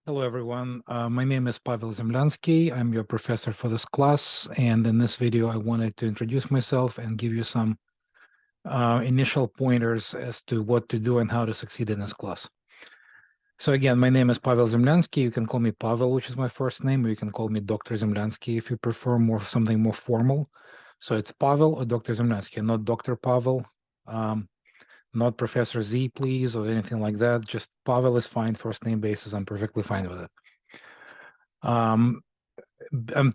Hello, everyone. My name is Pavel Zemlyansky. I'm your professor for this class. And in this video, I wanted to introduce myself and give you some initial pointers as to what to do and how to succeed in this class. So again, my name is Pavel Zemlyansky. You can call me Pavel, which is my first name, or you can call me Dr. Zemlyansky if you prefer something more formal. So it's Pavel or Dr. Zemlyansky, not Dr. Pavel. Not Professor Z, please, or anything like that. Just Pavel is fine, first name basis. I'm perfectly fine with it. I'm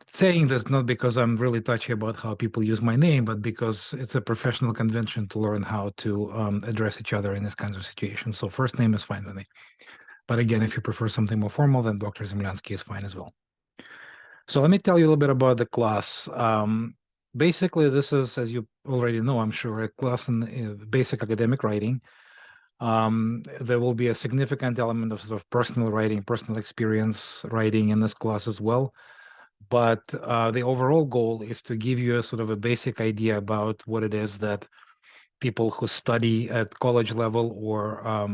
saying this not because I'm really touchy about how people use my name, but because it's a professional convention to learn how to address each other in these kinds of situations. So first name is fine with me. But again, if you prefer something more formal, then Dr. Zemlyansky is fine as well. So let me tell you a little bit about the class. Basically, this is, as you already know, I'm sure, a class in basic academic writing. There will be a significant element of sort of personal writing, personal experience writing in this class as well. But the overall goal is to give you a sort of a basic idea about what it is that people who study at college level or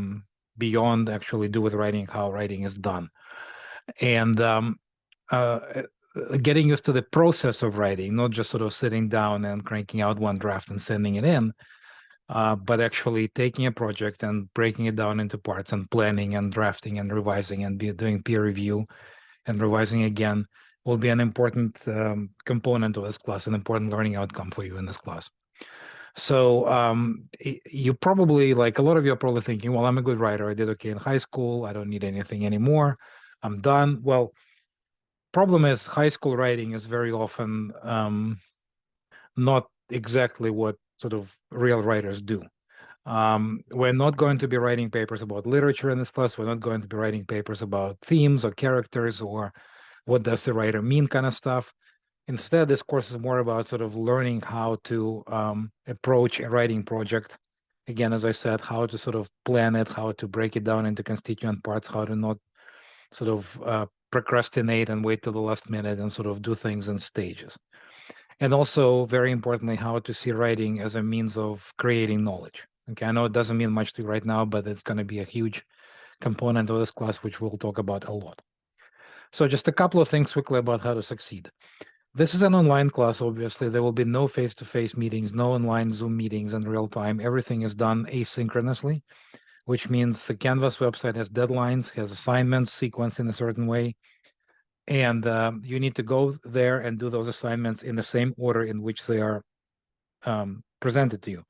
beyond actually do with writing, how writing is done. And uh, getting used to the process of writing, not just sort of sitting down and cranking out one draft and sending it in, but actually taking a project and breaking it down into parts and planning and drafting and revising and doing peer review and revising again will be an important component of this class, an important learning outcome for you in this class. So you probably, like a lot of you are probably thinking, well, I'm a good writer. I did okay in high school. I don't need anything anymore. I'm done. Well, problem is high school writing is very often not exactly what sort of real writers do. We're not going to be writing papers about literature in this class. We're not going to be writing papers about themes or characters or what does the writer mean kind of stuff. Instead, this course is more about sort of learning how to approach a writing project. Again, as I said, how to sort of plan it, how to break it down into constituent parts, how to not sort of procrastinate and wait till the last minute and sort of do things in stages. And also, very importantly, how to see writing as a means of creating knowledge. Okay, I know it doesn't mean much to you right now, but it's going to be a huge component of this class, which we'll talk about a lot. So just a couple of things quickly about how to succeed. This is an online class, obviously. There will be no face-to-face meetings, no online Zoom meetings in real time. Everything is done asynchronously, which means the Canvas website has deadlines, has assignments sequenced in a certain way. And you need to go there and do those assignments in the same order in which they are presented to you,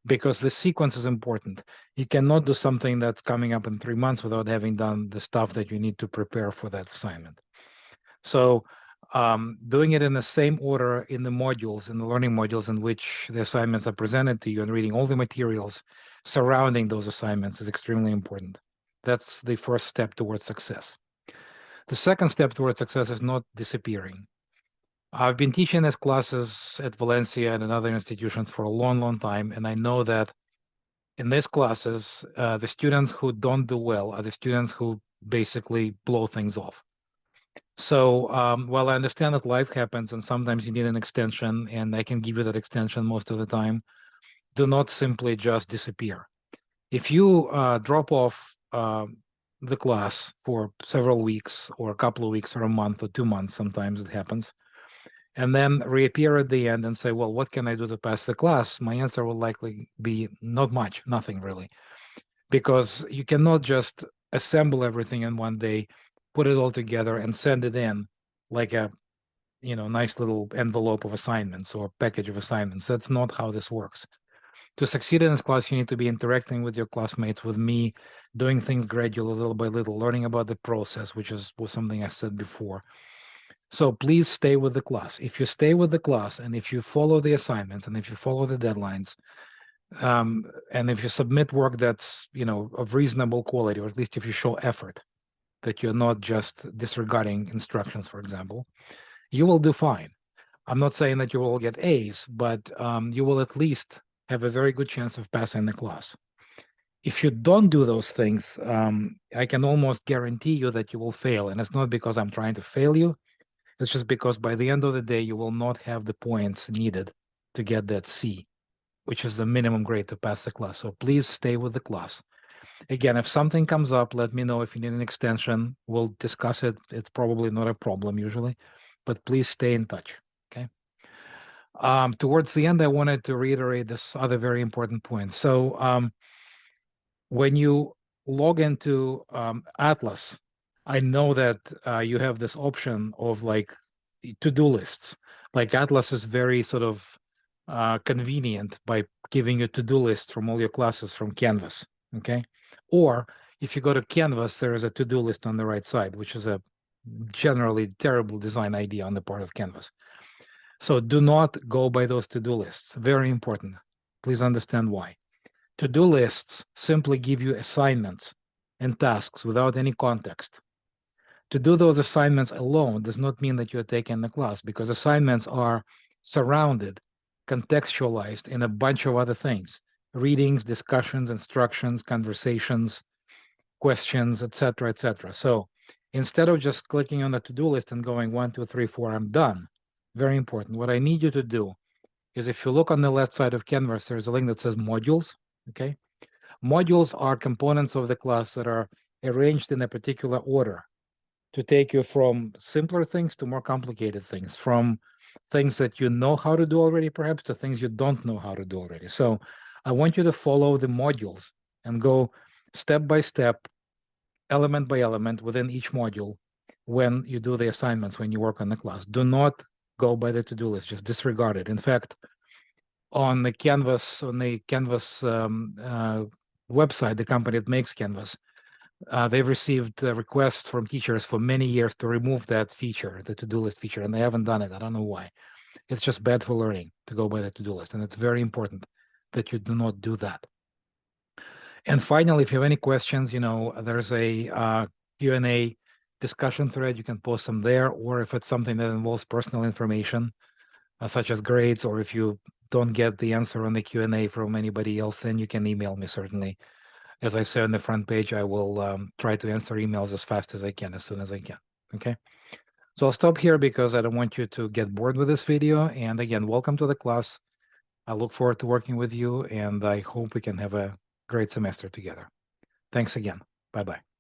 because the sequence is important. You cannot do something that's coming up in 3 months without having done the stuff that you need to prepare for that assignment. So doing it in the same order in the modules, in the learning modules in which the assignments are presented to you, and reading all the materials surrounding those assignments is extremely important. That's the first step towards success. The second step towards success is not disappearing. I've been teaching these classes at Valencia and in other institutions for a long, long time, and I know that in these classes, the students who don't do well are the students who basically blow things off. So while I understand that life happens and sometimes you need an extension, and I can give you that extension most of the time, do not simply just disappear. If you drop off the class for several weeks or a couple of weeks or a month or 2 months, sometimes it happens, and then reappear at the end and say, well, what can I do to pass the class? My answer will likely be not much, nothing really, because you cannot just assemble everything in one day, put it all together and send it in like a nice little envelope of assignments or package of assignments. That's not how this works. To succeed in this class, you need to be interacting with your classmates, with me, doing things gradually, little by little, learning about the process, which was something I said before. So please stay with the class. If you stay with the class and if you follow the assignments and if you follow the deadlines, and if you submit work that's of reasonable quality, or at least if you show effort, that you're not just disregarding instructions, for example, you will do fine. I'm not saying that you will get A's, but you will at least have a very good chance of passing the class. If you don't do those things, I can almost guarantee you that you will fail. And it's not because I'm trying to fail you. It's just because by the end of the day, you will not have the points needed to get that C, which is the minimum grade to pass the class. So please stay with the class. Again, if something comes up, let me know. If you need an extension, we'll discuss it. It's probably not a problem usually, but please stay in touch. Okay. Towards the end, I wanted to reiterate this other very important point. So when you log into Atlas, I know that you have this option of like to-do lists. Like Atlas is very sort of convenient by giving you to-do lists from all your classes from Canvas, okay? Or if you go to Canvas, there is a to-do list on the right side, which is a generally terrible design idea on the part of Canvas. So do not go by those to-do lists. Very important. Please understand why. To-do lists simply give you assignments and tasks without any context. To do those assignments alone does not mean that you're taking the class, because assignments are surrounded, contextualized in a bunch of other things: readings, discussions, instructions, conversations, questions, etc., etc. So instead of just clicking on the to-do list and going 1, 2, 3, 4, I'm done, very important. What I need you to do is, if you look on the left side of Canvas, there's a link that says modules. Okay. Modules are components of the class that are arranged in a particular order to take you from simpler things to more complicated things, from things that you know how to do already, perhaps, to things you don't know how to do already. So I want you to follow the modules and go step by step, element by element within each module when you do the assignments, when you work on the class. Do not go by the to-do list, just disregard it. In fact, on the Canvas website, the company that makes Canvas, they've received requests from teachers for many years to remove that feature, the to-do list feature, and they haven't done it. I don't know why. It's just bad for learning to go by the to-do list, and it's very important that you do not do that. And finally, if you have any questions, there's a Q&A discussion thread. You can post them there, or if it's something that involves personal information, such as grades, or if you don't get the answer on the Q&A from anybody else, then you can email me, certainly. As I say on the front page, I will try to answer emails as fast as I can, as soon as I can. Okay. So I'll stop here because I don't want you to get bored with this video. And again, welcome to the class. I look forward to working with you, and I hope we can have a great semester together. Thanks again. Bye-bye.